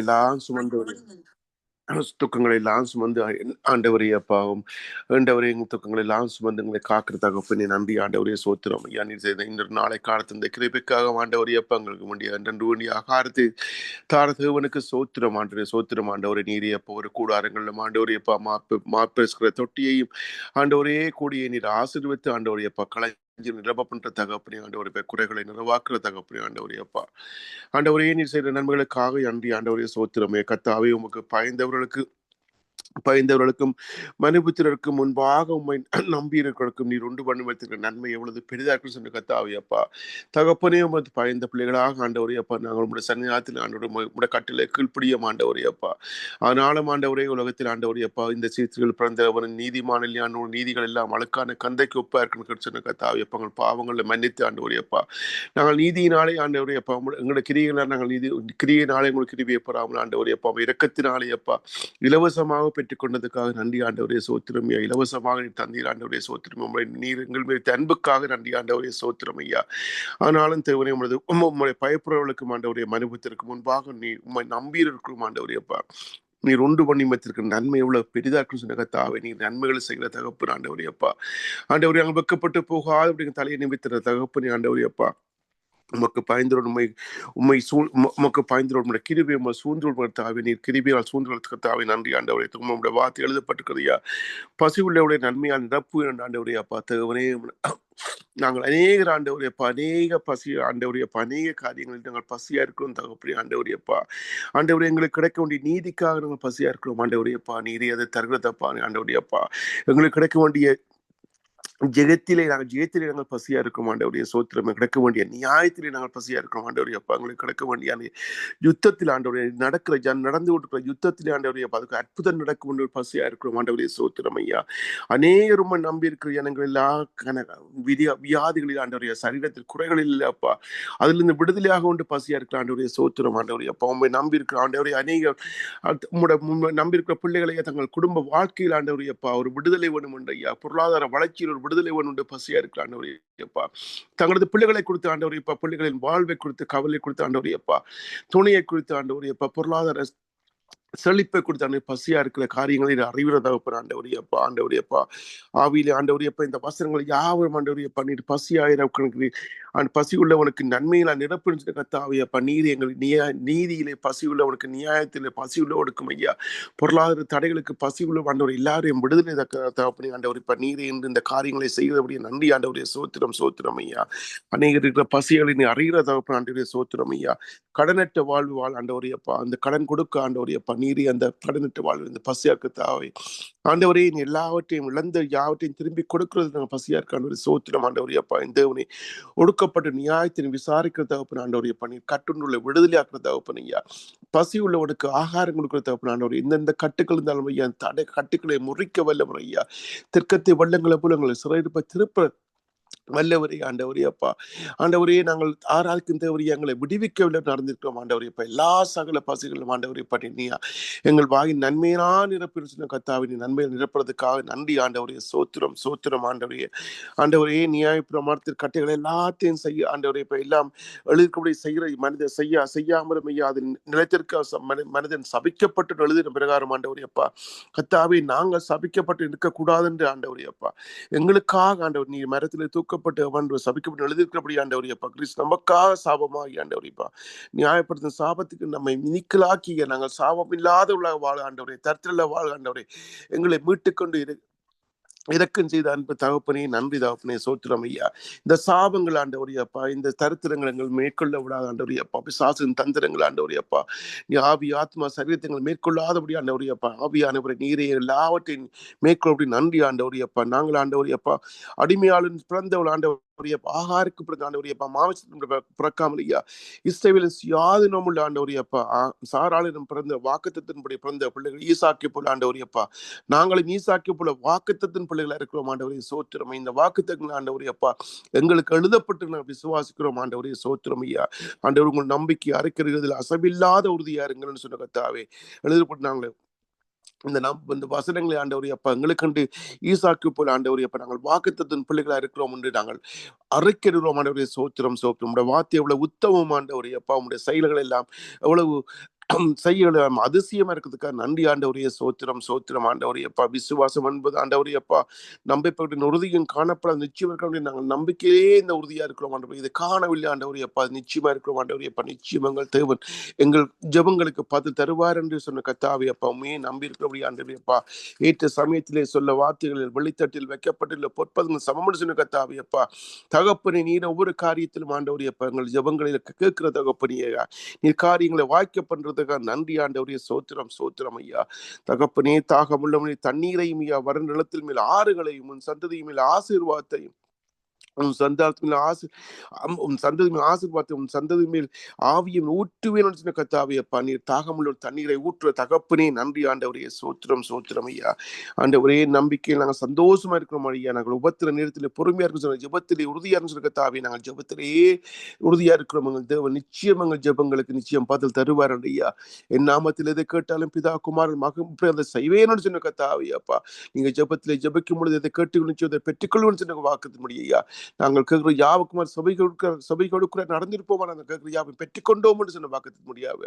எல்லாம் சுமந்து துக்கங்களை எல்லாம் சுமந்து ஆண்டவரே அப்பாவும் ஆண்டவரே எங்கள் துக்கங்களை எல்லாம் சுமந்து எங்களை காக்கிற தகப்பனே நன்றி ஆண்டவரே சோத்திரம் ஐயா நீர் செய்த இந்த நாளை காலத்து இந்த கிருபைக்காக ஆண்டவரே அப்பா எங்களுக்கு வேண்டிய அன்று வேண்டிய ஆகாரத்தை தார தேவனுக்கு சோத்திரம் ஆண்டவரே சோத்திரம் ஆண்டவரே நீரே அப்போ ஒரு கூடாரங்களில் ஆண்டவரே அப்பா மாப்பெசுக்கிற தொட்டியையும் ஆண்டவரே கூடிய நீர் ஆசீர்வித்து ஆண்டவரே அப்பா நிரப்ப பண்ற தகப்பனே ஆண்டவரே குறைகளை நிறைவாக்குற தகப்பனே ஆண்டவரே அப்பா ஆண்டவரே நீர் செய்த நன்மைகளுக்காக நன்றி ஆண்டவரே சோத்திரமே கத்தாவே உமக்கு பயந்தவர்களுக்கும் மனுபுத்திரருக்கும் முன்பாக உண்மை நம்பியிருக்கும் நீர் உண்டு பண்ணி வைத்திருக்கிற நன்மை எவ்வளவு பெரிதாக சொன்ன கத்தாவே அப்பா தகப்பனே உமது பயந்த பிள்ளைகளாக ஆண்டவரே அப்பா நாங்கள் உங்களுடைய சன்னிதானத்தில் ஆண்டவருடைய கட்டில கீழ்ப்பிடிய ஆண்டவரே அப்பா ஆனாலும் ஆண்டவரே உலகத்தில் ஆண்டவரே அப்பா இந்த சீர்திகள் பிறந்தவன் நீதிமானில் நீதிகள் எல்லாம் அழுக்கான கந்தைக்கு ஒப்பா இருக்குன்னு சொன்ன கத்தாவே அப்பா எங்கள் பாவங்களை மன்னித்து ஆண்டவரே அப்பா நாங்கள் நீதியினாலே ஆண்டவரே அப்பா எங்களுடைய கிரியினால் நாங்கள் கிரியினாலே உங்களுக்கு கிருபியை பெறாமல் ஆண்டவரே அப்பா இரக்கத்தினாலே அப்பா இலவசமாக பெற்றுக்கொண்டதுக்காக நன்றி ஆண்டவரே சோத்திரமையா இலவசமாக நீர் தந்தீர் ஆண்டவரே சோத்திரம் நீர் எங்கள் மீது அன்புக்காக நன்றி ஆண்டவரே சோத்திரமையா ஆனாலும் தேவனே உம்முடைய பயப்புறவர்களுக்கும் ஆண்டவரே மனுபத்திற்கு முன்பாக நீ உம்மை நம்பியிருக்கும் ஆண்டவரே அப்பா நீர் உண்டு பண்ணி வைத்திருக்கிற நன்மை எவ்வளவு பெரிதா இருக்கும் சொன்ன கத்தாவே நீர் நன்மைகளை செய்கிற தகப்பு ஆண்டவரே அப்பா ஆண்டவரே அங்கே வெக்கப்பட்டு போகாது அப்படிங்கிற தலையை நிமித்திர தகப்பு ஆண்டவரே அப்பா உமக்கு பாய்ந்தோடு உமக்கு பாய்ந்தோடு கிருபி உங்களை சூழ்ந்து தாவே நீர் கிருபியால் சூழ்ந்து தாவே நன்றி ஆண்டவரே உங்களுடைய வார்த்தை எழுதப்பட்டிருக்கிறியா பசி உள்ளவருடைய நன்மையால் நிரப்பு ஆண்டவரே அப்பா தகவனே நாங்கள் அநேக ஆண்டவரே அப்பா அநேக பசி ஆண்டவரே அப்பா அநேக காரியங்களில் நாங்கள் பசியா இருக்கிறோம் தகப்படி ஆண்டவரே அப்பா ஆண்டவரே எங்களுக்கு கிடைக்க வேண்டிய நீதிக்காக நாங்கள் பசியா இருக்கிறோம் ஆண்டவரே அப்பா நீரே அதை தருகிறதப்பா ஆண்டவரே அப்பா எங்களுக்கு கிடைக்க வேண்டிய ஜெகத்திலே நாங்கள் பசியா இருக்கோம் ஆண்டவருடைய சோத்திரமே கிடைக்க வேண்டிய நியாயத்திலே நாங்கள் பசியா இருக்கோம் ஆண்டவருடைய அப்பா எங்களுக்கு கிடைக்க வேண்டிய யுத்தத்தில் ஆண்டவருடைய நடந்து கொண்டிருக்கிற யுத்தத்திலே ஆண்டவருடைய அதுக்கு அற்புதம் நடக்க வேண்டிய பசியா இருக்கிறோம் ஆண்டவருடைய சோத்திரம் ஐயா அநேக ரொம்ப நம்பி இருக்கிற ஜனங்கள் எல்லா வியாதிகளில் ஆண்டவருடைய சரீரத்தில் குறைகளில் இல்லை அப்பா அதுல இருந்து விடுதலையாக கொண்டு பசியா இருக்கிற ஆண்டவருடைய சோத்திரம் ஆண்டவருடைய அப்பா உண்மை நம்பி இருக்கிற ஆண்டவருடைய அநேக நம்பி இருக்கிற பிள்ளைகளையா தங்கள் குடும்ப வாழ்க்கையில் ஆண்டவருடைய அப்பா ஒரு விடுதலை வேணும் என்ற ஐயா பொருளாதார வளர்ச்சியில் ஒரு விடுதலை ஒன்று பசியா இருக்கிற ஆண்டவரையப்பா தங்களது பிள்ளைகளை கொடுத்து ஆண்டவரையப்பா பிள்ளைகளின் வாழ்வை குறித்து கவலை கொடுத்து ஆண்டவரையப்பா துணையை குறித்து ஆண்டவரையப்பா பொருளாதார செழிப்பை கொடுத்த பசியா இருக்கிற காரியங்களை அறிவுற தகப்பன் ஆண்டவரியப்பா ஆண்டவரியப்பா ஆவியிலே ஆண்டவரியப்பா இந்த வசனங்களை யாவரும் ஆண்டவரியப்பா நீர் பசியாயிரம் பசி உள்ளவனுக்கு நன்மையில நிரப்பு கத்தாவையப்பா நீர் எங்கள் நீதியிலே பசி உள்ளவனுக்கு நியாயத்திலே பசி உள்ளவனுக்கும் ஐயா பொருளாதார தடைகளுக்கு பசி உள்ள ஆண்டவர் எல்லாரையும் விடுதலை தகப்பனே ஆண்டவரிப்பா நீரே என்று இந்த காரியங்களை செய்கிறபடியே நன்றி ஆண்டவரிய சோத்திரம் ஐயா அநேகர் இருக்கிற பசிகளை நீ அறிகிற தகப்பன் ஆண்டவரிய சோத்திரம் ஐயா கடனற்ற வாழ்வு ஆண்டவரியப்பா அந்த கடன் கொடுக்க ஆண்டவரியப்பா நீரி அந்த கடனற்ற வாழ்வு இந்த பசியாக்கு தாவை ஆண்டவரே நீ எல்லாவற்றையும் இழந்த யாவற்றையும் திரும்பி கொடுக்கிறது நாங்கள் பசியா இருக்க ஆண்டவரே சோத்திரம் ஆண்டவரியப்பா இந்த தேவனை ஒடுக்கப்பட்ட நியாயத்தின் விசாரிக்கிற தகப்பன் ஆண்டவரியப்பா நீ கட்டுண்டுள்ள விடுதலையாக்குற தகப்பன் ஐயா பசி உள்ளவனுக்கு ஆகாரம் கொடுக்கிற தகப்பன் ஆண்டவர் எந்தெந்த கட்டுக்கள் இருந்தாலும் ஐயா தடை கட்டுக்களை முறிக்க வல்லவர் ஐயா தெற்கத்தை வெள்ளங்களை போல எங்களை சிறையிருப்ப திருப்ப வல்லவரே ஆண்டவரே அப்பா ஆண்டவரே நாங்கள் ஆராய்க்கும் தேவரையை எங்களை விடுவிக்கவில்லை நடந்திருக்கிறோம் ஆண்டவரே அப்பா எல்லா சகல பசிகளும் ஆண்டவரே பண்ணியா எங்கள் வாயின் நன்மையா நிரப்பின கத்தாவின் நன்மையை நிரப்புறதுக்காக நன்றி ஆண்டவரே சோத்திரம் ஆண்டவரே நியாய பிரமாணத்தின் கட்டைகளை எல்லாத்தையும் செய்ய ஆண்டவரே இப்ப எல்லாம் எழுதிக்கபடி செய்கிற மனிதன் செய்யாமலும் ஐயா அது நிலைத்திருக்க மனிதன் சபிக்கப்பட்டு எழுதின பிரகாரம் ஆண்டவரே அப்பா கத்தாவை நாங்கள் சபிக்கப்பட்டு இருக்கக்கூடாது என்று ஆண்டவரே அப்பா எங்களுக்காக ஆண்டவர் நீ மரத்தில் தூக்கப்பட்டு சபிக்கப்பட்டு எழுதியிருக்கிறபடி ஆண்டவரியப்பா கிறிஸ்து நமக்காக சாபமாகி ஆண்டவரிப்பா நியாயப்படுத்தும் சாபத்துக்கு நம்மை நீக்கலாக்கிய நாங்கள் சாபம் இல்லாத உள்ள வாழ ஆண்டவரே தரத்தில வாழ ஆண்டவரே எங்களை மீட்டுக்கொண்டு இறக்கம் செய்த அன்பு தகப்பனே நன்றி தகப்பனே சோத்திரம் ஐயா இந்த சாபங்கள் ஆண்டவரியப்பா இந்த தரித்திரங்கள் எங்கள் மேற்கொள்ள விடாத ஆண்டவரியப்பா பிசாசின் தந்திரங்கள் ஆண்டவரியப்பா நீ ஆவி ஆத்மா சரீரத்தை மேற்கொள்ளாதபடி ஆண்டவரியப்பா ஆவியானவரை நீரே எல்லாவற்றையும் மேற்கொள்ளபடி நன்றி ஆண்டவரியப்பா நாங்கள் ஆண்டவரியப்பா அடிமையாளன் பிறந்தவள் ஆண்டவர் ஆகாருக்கு பிறந்த ஆண்டவரியப்பா மாவட்டத்தின் பிறக்காமல் ஐயா இஸ்ரவேலின் யாது நோமுள்ள ஆண்டவரியப்பா சாராளிடம் பிறந்த வாக்குத்தத்தின்படி பிறந்த பிள்ளைகள் ஈசாக்கி போல ஆண்டவரியப்பா நாங்களும் ஈசாக்கி போல வாக்குத்தத்தின் பிள்ளைகளா இருக்கிறோம் ஆண்டவரே சோத்திரம் இந்த வாக்குத்தங்கள் ஆண்டவரே அப்பா எங்களுக்கு எழுதப்பட்டு நான் விசுவாசிக்கிறோம் ஆண்டவரே சோத்திரம் ஐயா ஆண்டவர் உங்கள் நம்பிக்கை அரைக்கிறதில் அசைவில்லாத உறுதியா இருங்கன்னு சொன்ன கத்தாவே எழுதப்பட்டு நாங்கள் இந்த வசனங்களை ஆண்டவரே அப்பா எங்களுக்கண்டு ஈசாக்கு போல ஆண்டவரே அப்பா நாங்கள் வாக்குத்தத்தின் பிள்ளைகளா இருக்கிறோம் என்று நாங்கள் அரைக்கிறோம் ஆண்டவரே சோத்திரம் உடைய வார்த்தை எவ்வளவு உத்தமம் ஆண்டவரே அப்பா உடைய செயல்கள் எல்லாம் எவ்வளவு செய்ய அதிசயமா இருக்கிறதுக்காக நன்றி ஆண்டவரைய சோத்திரம் சோத்திரம் ஆண்டவரையப்பா. விசுவாசம் என்பது ஆண்டவரையப்பா நம்பிப்பட்ட உறுதியும் காணப்பட நிச்சயம் இருக்க நாங்கள் நம்பிக்கையே இந்த உறுதியா இருக்கிறோம் ஆண்டவர். இதை காணவில்லை ஆண்டவரையப்பா, நிச்சயமா இருக்கிறோம் ஆண்டவரையப்பா. நிச்சயம் எங்கள் தேவன் எங்கள் ஜெபங்களுக்கு பதில் தருவார் என்று சொன்ன கர்த்தாவே அப்பா, உண்மையை நம்பி இருக்கிறபடி ஆண்டவரையப்பா. ஏற்ற சமயத்திலே சொல்ல வார்த்தைகளில் வெளித்தட்டில் வைக்கப்பட்டுள்ள பொற்பதங்கள் சமம் சொன்ன கர்த்தாவே அப்பா. தகப்பனை நீர் ஒவ்வொரு காரியத்திலும் ஆண்டவரையப்பா எங்கள் ஜெபங்களில் கேட்கிற தகப்பனையே நீர் காரியங்களை வாய்க்க பண்றதுக்காக நன்றி ஆண்டவரே சோத்திரம் சோத்திரம் ஐயா. தகப்பனே தாகமுள்ளவனே தண்ணீரையும் ஐயா வர நிலத்தில் மேல் ஆறுகளையும் உன் சந்ததியும் மேல் ஆசீர்வாதத்தையும் உன் சந்ததி மேல் ஆசீர்வாதத்தை உன் சந்ததி மேல் ஆவியும் ஊற்றுவேன் சொன்ன கர்த்தாவே அப்பா. நீர் தாகமுள்ள தண்ணீரை ஊற்றுற தகப்பனே நன்றி ஆண்டவரே சோத்திரம் சோத்திரம் ஐயா. ஆண்டவரே நம்பிக்கையில் நாங்கள் சந்தோஷமா இருக்கிறோம் ஐயா. நாங்கள் உபத்திர நேரத்தில் பொறுமையா இருக்கும் சொன்ன ஜெபத்திலே உறுதியா சொன்ன கர்த்தாவே. நாங்கள் ஜெபத்திலேயே உறுதியா இருக்கிறோம். எங்கள் தேவன் நிச்சயம் எங்கள் ஜெபங்களுக்கு நிச்சயம் பதில் தருவார் ஐயா. என் நாமத்தில் எதை கேட்டாலும் பிதா குமாரன் மகன் அதை செய்வேன்னு சொன்ன கர்த்தாவே அப்பா. நீங்க ஜெபத்திலே ஜெபிக்கும் பொழுது எதை கேட்டு நிச்சயம் அதை பெற்றுக்கொள்வேன்னு சொன்ன வாக்குறுதி முடியும் ஐயா. நாங்கள் கேட்கிற யாவுக்குமார் சபை கொடுக்கிற நடந்திருப்போம் அந்த கேட்கிற யாவை பெற்றுக்கொண்டோம் என்று சொன்ன வாக்குறுதி முடியாது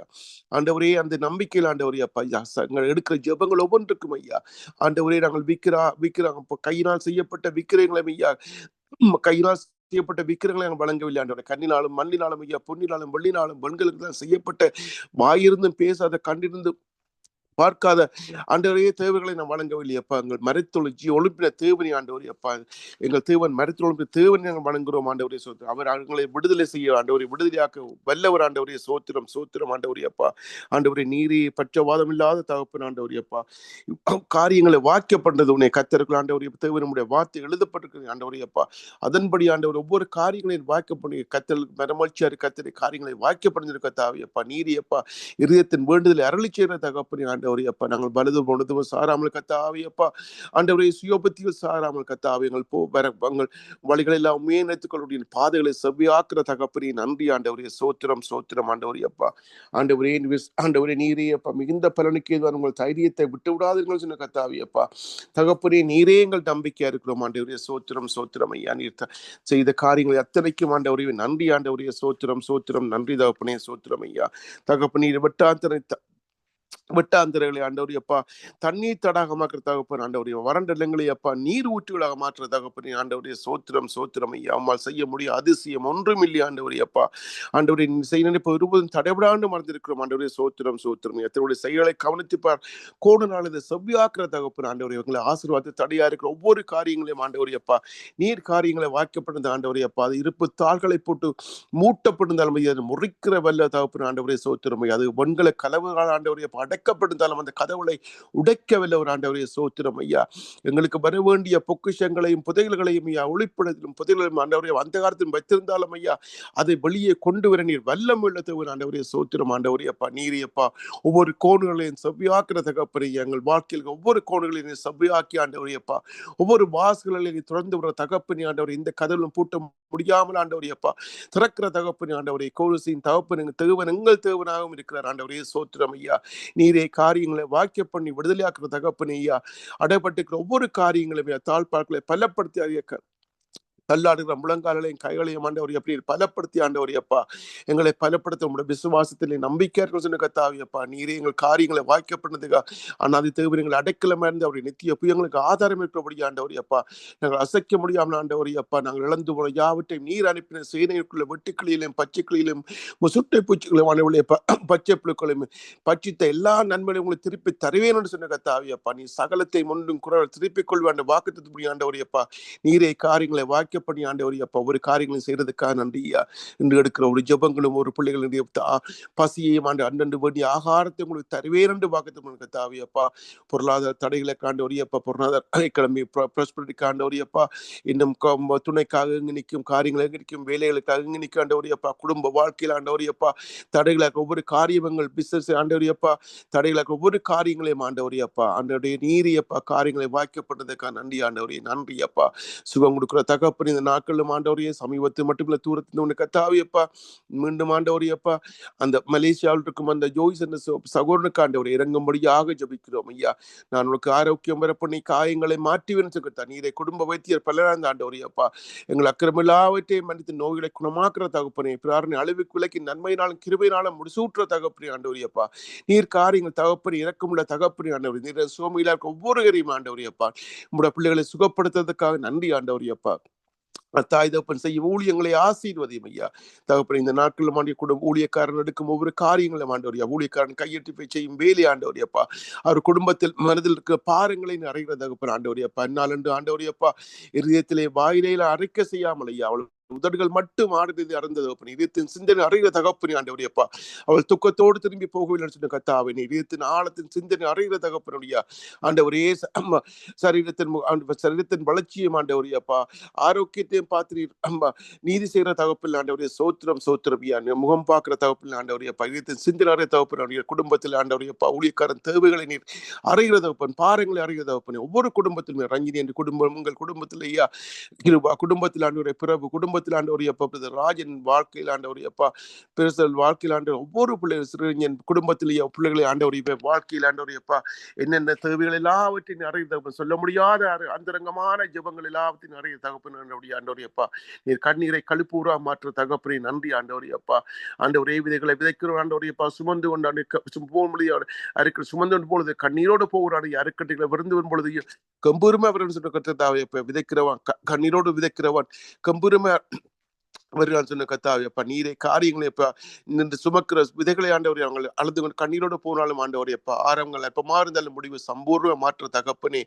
ஆண்டவரே. அந்த நம்பிக்கையில் ஆண்டவரே அப்பா எங்கள் எடுக்கிற ஜெபங்கள் ஒவ்வொன்றுக்கும் ஐயா ஆண்டவரே நாங்கள் விற்கிறாங்க கையினால் செய்யப்பட்ட விக்கிரங்களை ஐயா, கையினால் செய்யப்பட்ட விக்கிரங்களை நாங்கள் வழங்கவில்லை ஆண்டவரே. கண்ணினாலும் மண்ணினாலும் ஐயா, பொன்னினாலும் வெள்ளினாலும் பெண்களுக்கு தான் செய்யப்பட்ட வாயிருந்தும் பேசாத கண்டிருந்து பார்க்காத ஆண்டவரையே தேவைகளை நாம் வழங்கவில்லை அப்பா. எங்கள் மறைத்தொழிச்சி ஒழுப்பின தேவனை ஆண்டவரே அப்பா. எங்கள் தேவன் மறைத்தொழிப்பின தேவனை நாங்கள் வணங்குகிறோம் ஆண்டவரே சோத்திரம். அவர் அவங்களை விடுதலை செய்ய ஆண்டவரை விடுதலையாக்க வல்லவர் ஆண்டவரே சோத்திரம் சோத்திரம் ஆண்டவரே அப்பா. ஆண்டவரை நீரே பட்சவாதம் இல்லாத தகப்பன் ஆண்டவரே அப்பா. காரியங்களை வாக்கியப்பட்டது உன்னை கத்தர்கள் ஆண்டவரே தேவனுடைய வார்த்தை எழுதப்பட்டிருக்கிறது ஆண்டவரே அப்பா. அதன்படி ஆண்டவர் ஒவ்வொரு காரியங்களையும் வாக்கியப்படி கத்தல் மரமழ்ச்சியார் கத்தரை காரியங்களை வாக்கியப்படுத்திருக்க தாவியப்பா. நீரியப்பா இதயத்தின் வேண்டுதலை அருளி செய்கிற தகப்பனே ஆண்டவரே அப்பா. நாங்கள் பலது பொழுதும் சாராமல் கத்தாவே அப்பா. ஆண்டவரே சுயோபத்தியில் சாராமல் கத்தாவே எங்கள் எங்கள் வழிகளை எல்லாம் மேனத்துக்களுடைய பாதைகளை செவ்வியாக்குற தகப்பனே நன்றி ஆண்டவரே சோத்திரம் சோத்திரம் ஆண்டவரே அப்பா. ஆண்டவரே நீரே அப்பா மிகுந்த பலனுக்கு ஏதுவான உங்கள் தைரியத்தை விட்டு விடாதீர்கள் சொன்ன கத்தாவே அப்பா. தகப்பனே நீரே எங்கள் நம்பிக்கையா இருக்கிறோம் ஆண்டவரே சோத்திரம் சோத்திரம் ஐயா. நீர் செய்த காரியங்களை அத்தனைக்கும் ஆண்டவரே நன்றி ஆண்டவரே சோத்திரம் சோத்திரம் நன்றி தகப்பனே சோத்திரம் ஐயா. தகப்பனே வெட்டாந்தரைகளை ஆண்டவரே அப்பா தண்ணீர் தடாகமாக்குற தகப்பன் ஆண்டவரே. வறண்ட நிலங்களை அப்பா நீர் ஊற்றுகளாக மாற்றுற தகப்பனே ஆண்டவரே சோத்திரம் சோத்திரம் ஐயா. அம்மாள் செய்ய முடியும் அதிசயம் ஒன்றும் இல்லை ஆண்டவரே அப்பா. ஆண்டவரே செய்ய நினைப்ப இருபதும் தடைபடாண்டு மறந்திருக்கிறோம் ஆண்டவரே சோத்திரம் சோத்திரம். எத்தனுடைய செயலை கவனித்துப்பார் கோடு நாள் இதை செவ்வியாக்குற தகப்பன் ஆண்டவரே. இவங்களை ஆசீர்வாதத்தை தடையா இருக்கிற ஒவ்வொரு காரியங்களையும் ஆண்டவரே அப்பா நீர் காரியங்களை வாக்கப்பட்டிருந்த ஆண்டவரே அப்பா. அது இருப்பு தாள்களை போட்டு மூட்டப்பட்டிருந்தாலும் அது முறிக்கிற வல்ல தகப்பன் ஆண்டவரே சோத்திரம். அது வெண்கல கலவுகள் ஆண்டவரே அப்பா அடைக்கப்பட்டிருந்தாலும் அந்த கதவுகளை உடைக்கவில்லை ஒரு ஆண்டவரே சோத்திரம் ஐயா. எங்களுக்கு வர வேண்டிய பொக்கிஷங்களையும் புதைகளையும் ஐயா ஒளிப்படத்திலும் புதைகளையும் ஆண்டவரே அந்த காலத்திலும் வைத்திருந்தாலும் ஐயா அதை வெளியே கொண்டு வர நீர் வல்லம் உள்ளது ஒரு ஆண்டவரே சோத்திரம் ஆண்டவரே அப்பா. நீரே அப்பா ஒவ்வொரு கோணுகளையும் செவ்வியாக்குற தகப்பனே. எங்கள் வாழ்க்கையில் ஒவ்வொரு கோணுகளையும் செவ்வியாக்கி ஆண்டவரே அப்பா. ஒவ்வொரு வாசல்களையும் திறந்து விடுற தகப்பனே ஆண்டவரே. இந்த கதவுகளும் பூட்ட முடியாமல் ஆண்டவரே அப்பா திறக்கிற தகப்பனே ஆண்டவரே. கோவிசின் தகப்பன் தேவன் எங்கள் தேவனாகவும் இருக்கிறார் ஆண்டவரே சோத்திரம் ஐயா. நீரே காரியங்களை வாக்கிய பண்ணி விடுதலையாக்குற தகப்பனே ஐயா. அடைபட்டுக்கிற ஒவ்வொரு காரியங்களையும் தாழ்பார்களை பலப்படுத்தி அறிய தள்ளாடுகிற முழங்காலையும் கைகளையும் ஆண்டவர் எப்படி பலப்படுத்தி ஆண்டவர் அப்பா எங்களை பலப்படுத்த உங்களுடைய விசுவாசத்திலே நம்பிக்கையார்கள் சொன்ன கத்தாவியப்பா. நீரே எங்கள் காரியங்களை வாய்க்கப்பட்டதுக்கா அண்ணாதி தேவங்களை அடைக்கலமா இருந்து அவருடைய நித்திய புயங்களுக்கு ஆதாரம் இருக்கிறபடி ஆண்டவர் அப்பா. நாங்கள் அசைக்க முடியாமல் ஆண்டவர் அப்பா நாங்கள் இழந்து போன யாவற்றையும் நீர் அனுப்பின சேனைக்குள்ள வெட்டுக்கிளியிலும் பச்சைக்கிளியிலும் சுட்டை பூச்சிகளையும் ஆண்டவர்களே பச்சை புழுக்களையும் பட்சித்த எல்லா நன்மையும் உங்களுக்கு திருப்பி தருவேன்னு சொன்ன கத்தாவியப்பா. நீ சகலத்தை முன்னும் குரல் திருப்பிக் கொள்வாண்ட வாக்குத்தத்தபடி ஆண்டவர் அப்பா. நீரே காரியங்களை வாக்கிய பண்ணி ஆண்டவரே அப்பா ஒவ்வொரு காரியங்களும் செய்யறதுக்காக நன்றியா. இன்று எடுக்கிற ஒரு ஜெபங்களும் ஒரு பிள்ளைகளுடைய பசியையும் ஆண்டு அன்றண்டு வேண்டிய ஆகாரத்தை உங்களுக்கு தருவேன் என்று வாக்குத்தத்தம் தாவி அப்பா. பொருளாதார தடைகளை காண்டவரே அப்பா. பொருளாதார கிளம்பி ப்ராஸ்பரிட்டி காண்டவரே அப்பா. இன்னும் துணைக்காக எங்கு நிற்கும் காரியங்கள் எங்கு நிற்கும் வேலைகளுக்காக எங்கு நிற்க ஆண்டவரே அப்பா. குடும்ப வாழ்க்கையில் ஆண்டவரே அப்பா தடைகளாக ஒவ்வொரு காரியங்கள் பிசினஸ் ஆண்டவரே அப்பா தடைகளாக ஒவ்வொரு காரியங்களையும் ஆண்டவரே அப்பா ஆண்டவருடைய நீரியப்பா காரியங்களை வாய்க்கப்பட்டதுக்காக நன்றி ஆண்டவரே நன்றி அப்பா. சுகம் கொடுக்குற தகப்பனே தகப்பனே இந்த நாட்களும் ஆண்டவரையே சமீபத்தில் மட்டுமில்ல தூரத்தில் உன்னை கத்தாவியப்பா மீண்டும் ஆண்டவரையப்பா அந்த மலேசியாவில் இருக்கும் அந்த ஜோய்ஸ் என்ற சகோதரனுக்கு ஆண்டவரை இறங்கும்படியாக ஜபிக்கிறோம் ஐயா. நான் உனக்கு ஆரோக்கியம் வர பண்ணி காயங்களை மாற்றுவேன் சொல்லித்தா நீரை குடும்ப வைத்தியர் பலராந்த ஆண்டவரையப்பா எங்கள் அக்கிரமில்லாவற்றையும் மன்னித்து நோய்களை குணமாக்குற தகப்பனே பிரார்த்தனை அளவுக்கு விலக்கி நன்மையினாலும் கிருபையினாலும் முடிசூற்ற தகப்பனே ஆண்டவரையப்பா நீர் காரியங்கள் தகப்பனே இறக்கமுள்ள தகப்பனே ஆண்டவர் நீர் சோமையில இருக்க ஒவ்வொருவரையும் ஆண்டவரையப்பா உங்களுடைய பிள்ளைகளை சுகப்படுத்துறதுக்காக நன்றி ஆண்டவரையப்பா. தாய் தகப்பன் செய்யும் ஊழியங்களை ஆசீர்வதியும் ஐயா. தகப்பன் இந்த நாட்களில் மாண்டிய குடும்ப ஊழியக்காரன் எடுக்கும் ஒவ்வொரு காரியங்களும் ஆண்டவரியா ஊழியக்காரன் கையெட்டி போய் செய்யும் வேலை ஆண்டவரியப்பா அவர் குடும்பத்தில் மனதில் இருக்கிற பாரங்களை அறைகிற தகப்பன் ஆண்டவரியப்பா என்னாலென்று ஆண்டவரியப்பா இருதயத்திலே வாயிலையில அரைக்க செய்யாமல் ஐயா அவள் உதடுகள் மட்டும் ஆடுறது அறந்தது தகப்பன் இதயத்தின் சிந்தனை அறிகிற தகப்பனி ஆண்டவரியப்பா அவள் துக்கத்தோடு திரும்பி போகவில்லை சொன்ன கத்தாவை இதயத்தின் ஆழத்தின் சிந்தனை அறிகிற தகப்பனுடைய ஆண்டவரே சரீரத்தின் வளர்ச்சியும் ஆண்டவரியப்பா ஆரோக்கியத்தையும் பார்த்து நீதி செய்யற தகப்பில் ஆண்டவரைய சோத்திரம் சோத்திரவியா முகம் பார்க்கிற தகப்பில் ஆண்டவரைய பகிர்த்தின் சிந்தனை தகப்பனுடைய குடும்பத்தில் ஆண்டவரையப்பா ஊழியக்காரன் தேவைகளை நீர் அறைகிற தகப்பன் பாரங்களை அறிகிற தகப்பன் ஒவ்வொரு குடும்பத்திலுமே ரஞ்சினி என்று குடும்பம் உங்கள் குடும்பத்தில் ஐயா கிருபா குடும்பத்தில் ஆண்டவரை பிறகு குடும்பத்தில் ஆண்டவரையப்பா ராஜன் வாழ்க்கையில் ஆண்டவரையப்பா பெருசல் வாழ்க்கையில் ஆண்டவர் ஒவ்வொரு பிள்ளைகள் சிறுஞன் குடும்பத்தில் பிள்ளைகளை ஆண்டவரைய வாழ்க்கையில் ஆண்டவரையப்பா என்னென்ன தேவைகள் எல்லாவற்றையும் அறிகிற தகப்பன் சொல்ல முடியாத அந்தரங்கமான ஜெபங்கள் எல்லாவற்றையும் அறிகிற தகப்பன் ஆண்டவரையப்பா நீர் கண்ணீரை கழுப்பூரா மாற்ற தகப்பனை நன்றி ஆண்டவரையப்பா ஆண்டவரே விதைகளை விதைக்கிறோம் ஆண்டவரையப்பா சுமந்து கொண்டு போக முடியாது அறுக்க சுமந்து கொண்டு பொழுது கண்ணீரோடு போகிறான் அறுக்கட்டைகளை விருந்து வரும் பொழுது கம்பூருமே அவர்கள் சொல்ற கருத்தாவையப்ப விதைக்கிறவன் கண்ணீரோடு விதைக்கிறவன் கம்பூருமே வருகிறான் சொன்ன கத்தாவையப்பா நீரை காரியங்களை எப்ப நின்று சுமக்கிற விதைகளை ஆண்டவரை அவங்க அழுது கொண்டு கண்ணீரோடு போனாலும் ஆண்டவரை எப்ப ஆரம்பங்கள் எப்பமா இருந்தாலும் முடிவு சம்பூர்வ மாற்ற தகப்பனே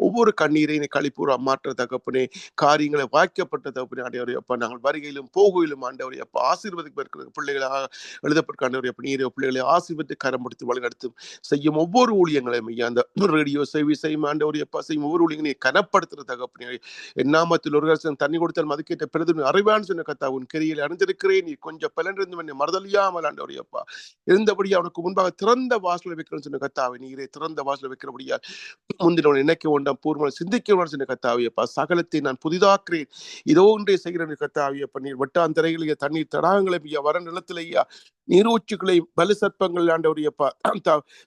ஒவ்வொரு கண்ணீரையும் கழிப்பூரா மாற்ற தகப்பனே காரியங்களை வாய்க்கப்பட்ட தகப்பனே ஆண்டவரை அப்பா நாங்கள் வருகையிலும் போகையிலும் ஆண்டவரை அப்பா ஆசீர்வதிக்க பிள்ளைகளாக எழுதப்பட்ட ஆண்டவரை அப்ப நீரை பிள்ளைகளை ஆசீர்வதித்து கரம் பிடித்து வழிநடத்து செய்யும் ஒவ்வொரு ஊழியங்களையும் ஐயா அந்த ரேடியோ சேவை செய்யும் ஆண்டவரை அப்பா செய்யும் ஒவ்வொரு ஊழியங்களையும் கனப்படுத்துற தகப்பனே என்னாமத்தில் ஒரு தண்ணி கொடுத்தால் மதுக்கேற்ற பெரிதும் அறிவான்னு சொன்ன கத்தா உன் கிரியில் அறிந்திருக்கிறேன் நீ கொஞ்சம் பலனிருந்து என்னை மறுதலியாமல் ஆண்டவரையப்பா இருந்தபடி அவனுக்கு முன்பாக திறந்த வாசலை வைக்கிறேன்னு சொன்ன கத்தாவை நீரே திறந்த வாசலை வைக்கிறபடியா முந்தினவன் நினைக்க வேண்டாம் பூர்வ சிந்திக்க வேண்டாம் சொன்ன கத்தாவியப்பா சகலத்தை நான் புதிதாக்குறேன் இதோ ஒன்றே செய்கிறேன் கத்தாவியப்பா நீர் வெட்டாந்தரைகளையா தண்ணீர் தடாகங்களை வர நிலத்திலேயா நீரூற்றுகளை பலு சற்பங்கள் ஆண்டவரையப்பா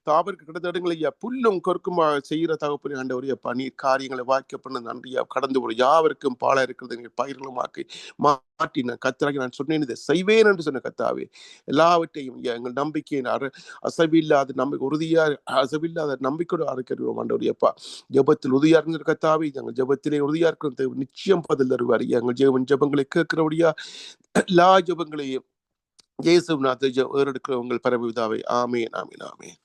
தாவருக்கு கிடந்தடங்களையா புல்லும் கொறுக்குமாக செய்கிற தகப்பனே ஆண்டவரையப்பா நீர் காரியங்களை வாய்க்கப்பண்ண நன்றியா கடந்து போற யாவருக்கும் பாலா இருக்கிறது பயிர்களுமாக்கி மாட்டி நான் கத்தராகி நான் சொன்னேன் இதை செய்வேன் என்று சொன்ன கத்தாவே எல்லாவற்றையும் எங்கள் நம்பிக்கை அசைவில்லாத நம்பிக்கை உறுதியா அசைவில்லாத நம்பிக்கையோடு அறுக்கிறோம் ஆண்டவரையப்பா ஜபத்தில் உறுதியா இருந்த கத்தாவே எங்கள் ஜபத்திலே உறுதியா இருக்கிற நிச்சயம் பதில் தருவார் எங்கள் ஜபங்களை கேட்கிறபடியா எல்லா ஜபங்களையும் இயேசுநாத ஏறெடுக்கிற உங்கள் பரமபிதாவே ஆமேன் ஆமேன் ஆமேன்.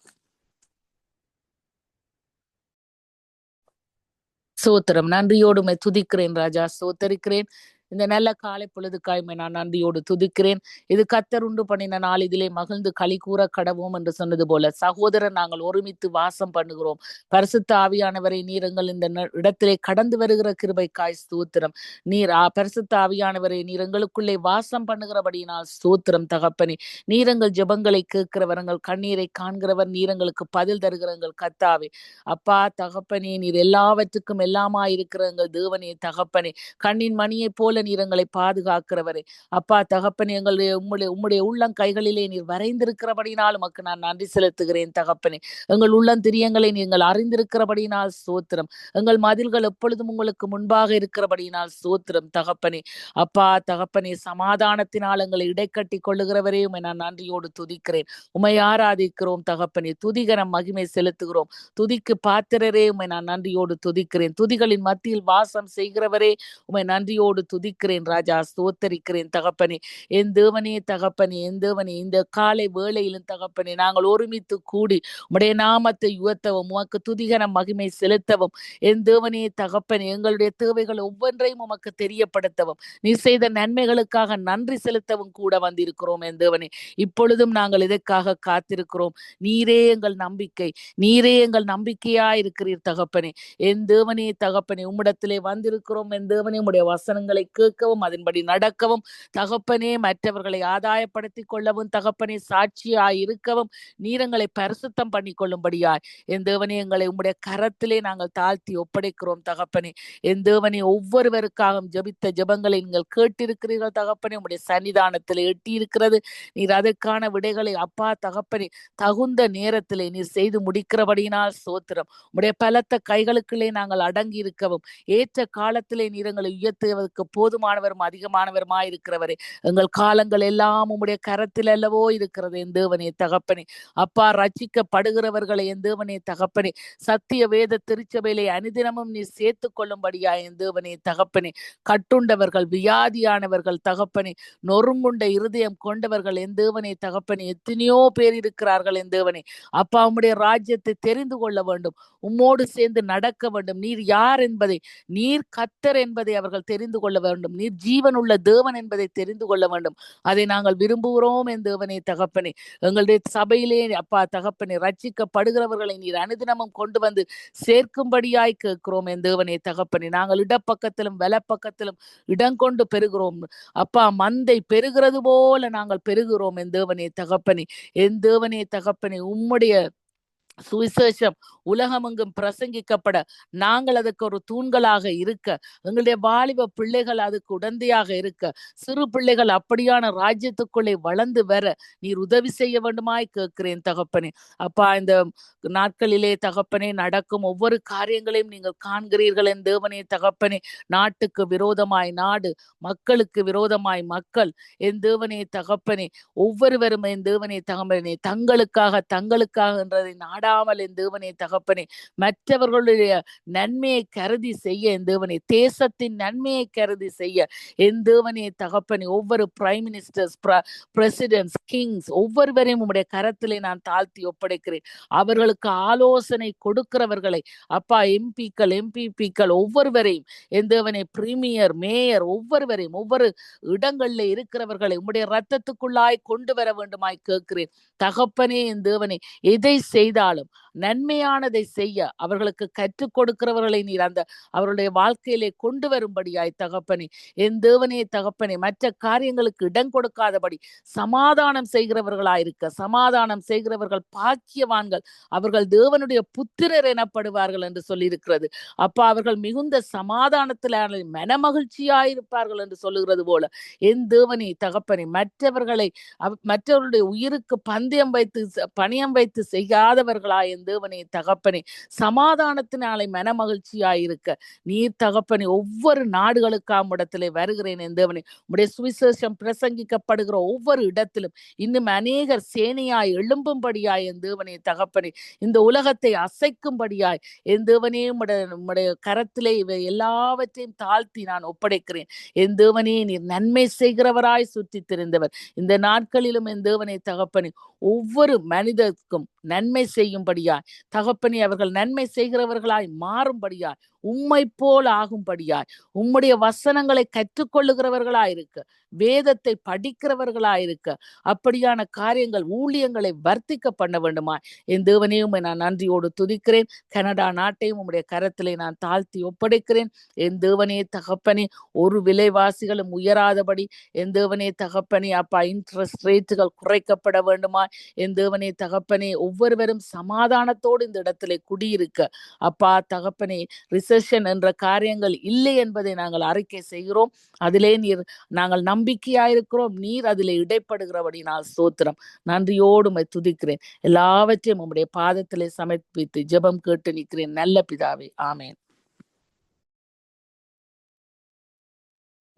சோத்திரம் நன்றியோடு துதிக்கிறேன் ராஜா சோத்தரிக்கிறேன் இந்த நல்ல காலை பொழுதுக்காய்மை நான் நன்றியோடு துதிக்கிறேன். இது கர்த்தர் உண்டு பண்ணின நாள் இதிலே மகிழ்ந்து களி கூற கடவோம் என்று சொன்னது போல சகோதரர் நாங்கள் ஒருமித்து வாசம் பண்ணுகிறோம். பரிசுத்த ஆவியானவரை நீரங்கள் இந்த இடத்திலே கடந்து வருகிற கிருபைக்காய் ஸ்தோத்திரம். நீர் பரிசுத்த ஆவியானவரை நீரங்களுக்குள்ளே வாசம் பண்ணுகிறபடியினால் ஸ்தோத்திரம் தகப்பனே. நீரங்கள் ஜெபங்களை கேட்கிறவர்கள் கண்ணீரை காண்கிறவர் நீரங்களுக்கு பதில் தருகிறங்கள் கத்தாவே. அப்பா தகப்பனே நீர் எல்லாவற்றுக்கும் எல்லாமா இருக்கிற எங்கள் தேவனே தகப்பனே. கண்ணின் மணியை போல நீர் எங்களை பாதுகாக்கிறவரே. அப்பா தகப்பனே எங்களுடைய உம்முடைய உள்ளம் கைகளிலே நீர் வரைந்திருக்கிறபடினால் உமக்கு நான் நன்றி செலுத்துகிறேன் தகப்பனே. எங்கள் உள்ளந்திரியங்களை நீங்கள் அறிந்திருக்கிறபடினால் சோத்திரம். எங்கள் மதில்கள் எப்பொழுதும் உங்களுக்கு முன்பாக இருக்கிறபடினால் சோத்திரம் தகப்பனே. அப்பா தகப்பனே சமாதானத்தினால் எங்களை இடைக்கட்டி கொள்ளுகிறவரே உமை நான் நன்றியோடு துதிக்கிறேன். உமை ஆராதிக்கிறோம் தகப்பனே. துதிகரம் மகிமை செலுத்துகிறோம். துதிக்கு பாத்திரரே உமை நான் நன்றியோடு துதிக்கிறேன். துதிகளின் மத்தியில் வாசம் செய்கிறவரே உமை நன்றியோடு துதிக்கிறேன் ராஜா ஸ்தோத்தரிக்கிறேன் தகப்பனே. என் தேவனே தகப்பனே என் தேவனே இந்த காலை வேளையிலும் தகப்பனே நாங்கள் ஒருமித்து கூடி உம்முடைய நாமத்தை உயர்த்தவும் உமக்கு துதிகரம் மகிமை செலுத்தவும் என் தேவனே தகப்பனே எங்களுடைய தேவைகள் ஒவ்வொன்றையும் உமக்கு தெரியப்படுத்தவும் நீ செய்த நன்மைகளுக்காக நன்றி செலுத்தவும் கூட வந்திருக்கிறோம் என் தேவனே. இப்பொழுதும் நாங்கள் இதற்காக காத்திருக்கிறோம். நீரே எங்கள் நம்பிக்கை. நீரே எங்கள் நம்பிக்கையா இருக்கிறீர் தகப்பனே. என் தேவனே தகப்பனே உம்மிடத்திலே வந்திருக்கிறோம் என் தேவனே. உம்முடைய வசனங்களை கேட்கவும் அதன்படி நடக்கவும் தகப்பனே மற்றவர்களை ஆதாயப்படுத்திக் கொள்ளவும் தகப்பனே சாட்சியாய் இருக்கவும் நீரங்களை பரிசுத்தம் பண்ணி கொள்ளும்படியாய் என் தேவனே எங்களை உம்முடைய கரத்திலே நாங்கள் தாழ்த்தி ஒப்படைக்கிறோம் தகப்பனே. என் தேவனே ஒவ்வொருவருக்காகவும் ஜெபித்த ஜெபங்களை நீங்கள் கேட்டிருக்கிறீர்கள் தகப்பனே. உம்முடைய சன்னிதானத்தில் எட்டி இருக்கிறது. நீர் அதற்கான விடைகளை அப்பா தகப்பனே தகுந்த நேரத்திலே நீர் செய்து முடிக்கிறபடியினால் சோத்திரம். உம்முடைய பலத்த கைகளுக்குள்ளே நாங்கள் அடங்கி இருக்கவும் ஏற்ற காலத்திலே நீர் எங்களை உயர்த்துவதற்கு போதுமானவரும் அதிகமானவருமாய் இருக்கிறவரே. எங்கள் காலங்கள் எல்லாம் உம்முடைய கரத்தில் அல்லவோ இருக்கிறது என் தேவனே தகப்பனே. அப்பா ரட்சிக்கப்படுகிறவர்களை என் தேவனே தகப்பனே சத்திய வேத திருச்சபையிலே அனுதினமும் நீ சேர்த்து கொள்ளும்படியா என் தேவனே தகப்பனே. கட்டுண்டவர்கள் வியாதியானவர்கள் தகப்பனே நொறுங்குண்ட இருதயம் கொண்டவர்கள் என் தேவனே தகப்பனே எத்தனையோ பேர் இருக்கிறார்கள் என் தேவனே. அப்பா உம்முடைய ராஜ்யத்தை தெரிந்து கொள்ள வேண்டும், உம்மோடு சேர்ந்து நடக்க வேண்டும். நீர் யார் என்பதை, நீர் கர்த்தர் என்பதை அவர்கள் தெரிந்து கொள்ள வேண்டும். நீர் ஜீவன் உள்ள தேவன் என்பதை தெரிந்து கொள்ள வேண்டும். அதை நாங்கள் விரும்புகிறோம் என் தேவனே தகப்பனே. எங்களுடைய சபையிலே அப்பா தகப்பனே ரட்சிக்கப்படுகிறவர்களை நீர் அனுதினமும் கொண்டு வந்து சேர்க்கும்படியாய் கேட்கிறோம் என் தேவனே தகப்பனே. நாங்கள் இடப்பக்கத்திலும் வலப்பக்கத்திலும் இடம் கொண்டு பெறுகிறோம் அப்பா. மந்தை பெருகிறது போல நாங்கள் பெருகிறோம் என் தேவனே தகப்பனே. என் தேவனே தகப்பனே உம்முடைய சுவிசேஷம் உலகமெங்கும் பிரசங்கிக்கப்பட நாங்கள் அதுக்கு ஒரு தூண்களாக இருக்க, எங்களுடைய வாலிப பிள்ளைகள் அதுக்கு உடந்தையாக இருக்க, சிறு பிள்ளைகள் அப்படியான ராஜ்யத்துக்குள்ளே வளர்ந்து வர நீர் உதவி செய்ய வேண்டுமாய் கேட்கிறேன் தகப்பனே. அப்பா இந்த நாட்களிலே தகப்பனே நடக்கும் ஒவ்வொரு காரியங்களையும் நீங்கள் காண்கிறீர்கள் என் தேவனே தகப்பனே. நாட்டுக்கு விரோதமாய் நாடு, மக்களுக்கு விரோதமாய் மக்கள் என் தேவனே தகப்பனே ஒவ்வொருவரும் என் தேவனே தகப்பனே தங்களுக்காக என்றதை நாடாமல் என் தேவனே தகப்பனே மற்றவர்களுடைய நன்மையை கருதி செய்ய என் தேவனே, தேசத்தின் நன்மையை கருதி செய்ய என் தேவனே தகப்பனே ஒவ்வொரு பிரைம் மினிஸ்டர்ஸ், பிரசிடென்ட்ஸ், கிங்ஸ் ஒவ்வொருவரையும் உம்முடைய கரத்திலே நான் தாழ்த்தி ஒப்படைக்கிறேன். அவர்களுக்கு ஆலோசனை கொடுக்கிறவர்களை அப்பா எம்பிக்கள் ஒவ்வொருவரையும் என் தேவனே பிரீமியர், மேயர் ஒவ்வொருவரையும் ஒவ்வொரு இடங்களில் இருக்கிறவர்களை உம்முடைய ரத்தத்துக்குள்ளாய் கொண்டு வர வேண்டுமாய் கேட்கிறேன் தகப்பனே. என் தேவனே எதை செய்தாலும் நன்மையானதை செய்ய அவர்களுக்கு கற்றுக் கொடுக்கிறவர்களை நீர் அந்த அவருடைய வாழ்க்கையிலே கொண்டு வரும்படியாய் தகப்பனே. என் தேவனே தகப்பனே மற்ற காரியங்களுக்கு இடம் கொடுக்காதபடி சமாதானம் செய்கிறவர்களாயிருக்க, சமாதானம் செய்கிறவர்கள் பாக்கியவான்கள், அவர்கள் தேவனுடைய புத்திரர் எனப்படுவார்கள் என்று சொல்லியிருக்கிறது அப்பா. அவர்கள் மிகுந்த சமாதானத்திலான மனமகிழ்ச்சியாயிருப்பார்கள் என்று சொல்லுகிறது போல என் தேவனே தகப்பனே மற்றவர்களுடைய உயிருக்கு பணியம் வைத்து செய்யாதவர்களாய் என் தேவனே தகப்பனே சமாதானத்தினாலே மனமகிழ்ச்சியாயிருக்க நீர் தகப்பனே ஒவ்வொரு நாடுகளுக்காம் இடத்திலே வருகிறேன் என் தேவனே. உடைய சுவிசேஷம் பிரசங்கிக்கப்படுகிற ஒவ்வொரு இடத்திலும் இன்னும் அநேகர் சேனையாய் எழும்பும்படியாய் என் தேவனே தகப்பனே, இந்த உலகத்தை அசைக்கும்படியாய் என் தேவனே உம்முடைய கரத்திலே இவை எல்லாவற்றையும் தாழ்த்தி நான் ஒப்படைக்கிறேன் என் தேவனே. நீர் நன்மை செய்கிறவராய் சுற்றி திரிந்தவர். இந்த நாட்களிலும் என் தேவனே தகப்பனே ஒவ்வொரு மனிதருக்கும் நன்மை செய்யும்படியாய் தகப்பனே, அவர்கள் நன்மை செய்கிறவர்களாய் மாறும்படியாய், உம்மை போல் ஆகும்படியாய், உம்முடைய வசனங்களை கற்றுக்கொள்ளுகிறவர்களாயிருக்க, வேதத்தை படிக்கிறவர்களாயிருக்க, அப்படியான காரியங்கள் ஊழியங்களை வர்த்திக்க பண்ண வேண்டுமா என் தேவனையும் நான் நன்றியோடு துதிக்கிறேன். கனடா நாட்டையும் உம்முடைய கரத்திலே நான் தாழ்த்தி ஒப்படைக்கிறேன் என் தேவனே தகப்பனே. ஒரு விலைவாசிகளும் உயராதபடி என் தேவனே தகப்பனே அப்பா இன்ட்ரெஸ்ட் ரேட்டுகள் குறைக்கப்பட வேண்டுமா என் தேவனே தகப்பனே. ஒவ்வொருவரும் சமாதானத்தோடு இந்த இடத்திலே குடியிருக்க அப்பா தகப்பனே, ரிசெஷன் என்ற காரியங்கள் இல்லை என்பதை நாங்கள் அறிக்கை செய்கிறோம். அதிலே நாங்கள் நம்பிக்கையாயிருக்கிறோம். நீர் அதிலே இடைப்படுகிறபடினால் ஸ்தோத்திரம். நன்றியோடு துதிக்கிறேன். எல்லாவற்றையும் உம்முடைய பாதத்திலே சமர்ப்பித்து ஜெபம் கேட்டு நிற்கிறேன் நல்ல பிதாவே, ஆமேன்.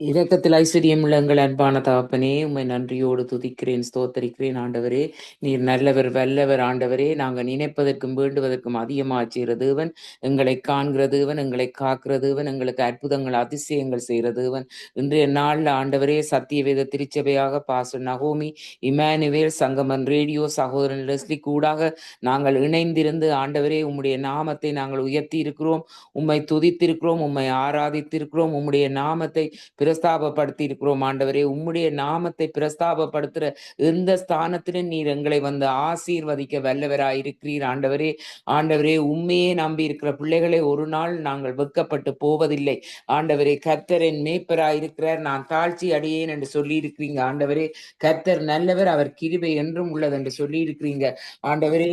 இரக்கத்தில் ஐஸ்வர்யம் உள்ள எங்கள் அன்பான தகப்பனே, உம்மை நன்றியோடு துதிக்கிறேன், ஸ்தோத்தரிக்கிறேன். ஆண்டவரே நீர் நல்லவர், வல்லவர். ஆண்டவரே நாங்கள் நினைப்பதற்கும் வேண்டுவதற்கும் அதிகமாக செய்கிற தேவன், எங்களை காண்கிற தேவன், எங்களை காக்கிற தேவன், எங்களுக்கு அற்புதங்கள் அதிசயங்கள் செய்கிற தேவன். இன்றைய நாளில் ஆண்டவரே சத்தியவேத திருச்சபையாக பாஸ்டர் நகோமி, இமானுவேல், சங்கமன் ரேடியோ, சகோதரன் லெஸ்லி கூடாக நாங்கள் இணைந்திருந்து ஆண்டவரே உம்முடைய நாமத்தை நாங்கள் உயர்த்தி இருக்கிறோம், உம்மை துதித்திருக்கிறோம், உம்மை ஆராதித்திருக்கிறோம், உம்முடைய நாமத்தை பிரஸ்தாபப்படுத்தி இருக்கிறோம் ஆண்டவரே. உம்முடைய நாமத்தை பிரஸ்தாபப்படுத்துற எந்த ஸ்தானத்திலும் நீர் எங்களை வந்து ஆசீர்வதிக்க வல்லவராயிருக்கிறீர் ஆண்டவரே. ஆண்டவரே, உண்மையே நம்பி இருக்கிற பிள்ளைகளை ஒரு நாள் நாங்கள் வெட்கப்பட்டு போவதில்லை ஆண்டவரே. கர்த்தரின் மேய்ப்பராயிருக்கிறார், நான் தாழ்ச்சி அடையேன் என்று சொல்லி இருக்கிறீங்க ஆண்டவரே. கர்த்தர் நல்லவர், அவர் கிருபை என்றும் உள்ளது என்று சொல்லி இருக்கிறீங்க ஆண்டவரே.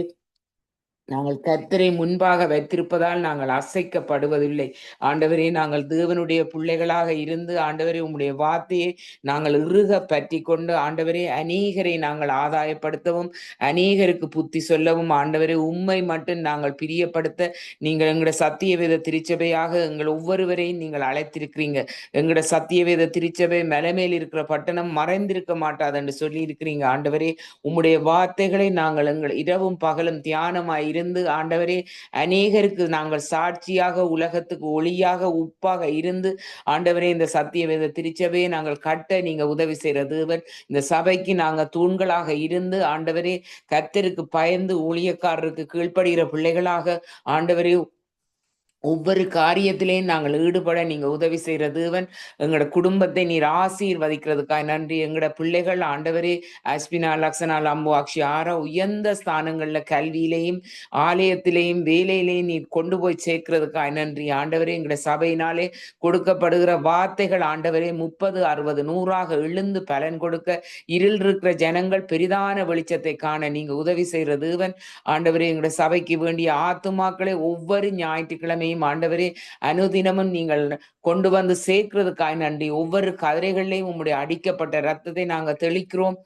நாங்கள் கர்த்தரை முன்பாக வைத்திருப்பதால் நாங்கள் அசைக்கப்படுவதில்லை ஆண்டவரே. நாங்கள் தேவனுடைய பிள்ளைகளாக இருந்து ஆண்டவரே உம்முடைய வார்த்தையை நாங்கள் இறுக பற்றி கொண்டு ஆண்டவரே அநேகரை நாங்கள் ஆதாயப்படுத்தவும் அநேகருக்கு புத்தி சொல்லவும் ஆண்டவரே உம்மை மட்டும் நாங்கள் பிரியப்படுத்த நீங்கள் எங்களோட சத்தியவேத திருச்சபையாக எங்கள் ஒவ்வொருவரையும் நீங்கள் அழைத்திருக்கிறீங்க. எங்களோட சத்தியவேத திருச்சபை மலைமேல் இருக்கிற பட்டணம் மறைந்திருக்க மாட்டாது என்று சொல்லி இருக்கிறீங்க ஆண்டவரே. உம்முடைய வார்த்தைகளை நாங்கள் எங்கள் இரவும் பகலும் தியானமாய் இருந்து ஆண்டவரே அநேகருக்கு நாங்கள் சாட்சியாக உலகத்துக்கு ஒளியாக உப்பாக இருந்து ஆண்டவரே இந்த சத்தியவேத திருச்சபையை நாங்கள் கட்ட நீங்க உதவி செய்கிற தேவன். இந்த சபைக்கு நாங்க தூண்களாக இருந்து ஆண்டவரே கர்த்தருக்கு பயந்து ஊழியக்காரருக்கு கீழ்ப்படுகிற பிள்ளைகளாக ஆண்டவரே ஒவ்வொரு காரியத்திலேயும் நாங்கள் ஈடுபட நீங்க உதவி செய்கிற தேவன். எங்களோட குடும்பத்தை நீர் ஆசீர்வதிக்கிறதுக்காக நன்றி. எங்களோட பிள்ளைகள் ஆண்டவரே அஸ்பினா, லக்ஷனா, லம்பு, அக்ஷி, ஆரா உயர்ந்த ஸ்தானங்கள்ல கல்வியிலையும் ஆலயத்திலையும் வேலையிலையும் நீர் கொண்டு போய் சேர்க்கிறதுக்காக நன்றி ஆண்டவரே. எங்களோட சபையினாலே கொடுக்கப்படுகிற வார்த்தைகள் ஆண்டவரே 30, 60, 100ஆக எழுந்து பலன் கொடுக்க இருள் இருக்கிற ஜனங்கள் பெரிதான வெளிச்சத்தை காண நீங்க உதவி செய்கிற தேவன் ஆண்டவரே. எங்களோட சபைக்கு வேண்டிய ஆத்துமாக்களை ஒவ்வொரு ஞாயிற்றுக்கிழமை ஆண்டவரே அனுதினமும் நீங்கள் கொண்டு வந்து சேர்க்கிறதுக்காக நன்றி. ஒவ்வொரு கதிரைகளிலையும் உம்முடைய அடிக்கப்பட்ட ரத்தத்தை நாங்கள் தெளிக்கிறோம்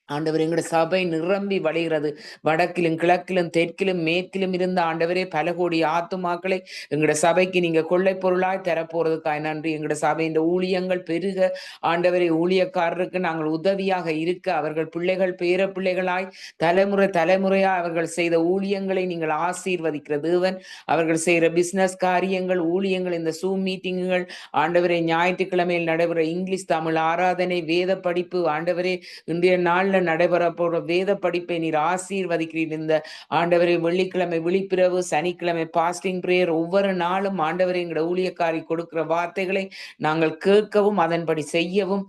ஆண்டவர். எங்களோட சபை நிரம்பி வழிகிறது. வடக்கிலும் கிழக்கிலும் தெற்கிலும் மேற்கிலும் இருந்த ஆண்டவரே பல கோடி ஆத்துமாக்களை எங்களோட சபைக்கு நீங்க கொள்ளை பொருளாய் தரப்போறதுக்காக நன்றி. எங்களோட சபையின் ஊழியங்கள் பெருக ஆண்டவரே ஊழியக்காரருக்கு நாங்கள் உதவியாக இருக்க அவர்கள் பிள்ளைகள் பேர பிள்ளைகளாய் தலைமுறை தலைமுறையா அவர்கள் செய்த ஊழியங்களை நீங்கள் ஆசீர்வதிக்கிற தேவன். அவர்கள் செய்கிற பிசினஸ் காரியங்கள் ஊழியங்கள் இந்த சூம் மீட்டிங்குகள் ஆண்டவரே ஞாயிற்றுக்கிழமையில் நடைபெற இங்கிலீஷ் தமிழ் ஆராதனை வேத படிப்பு ஆண்டவரே இன்றைய நாள்ல நடைபெற போற வேத படிப்பை நீர் ஆசீர்வதிக்கிறீர். இந்த ஆண்டவரே வெள்ளிக்கிழமை விழிப்பிரவு, சனிக்கிழமை பாஸ்டிங் பிரேயர் ஒவ்வொரு நாளும் ஆண்டவரே எங்களோட ஊழியக்காரி கொடுக்கிற வார்த்தைகளை நாங்கள் கேட்கவும் அதன்படி செய்யவும்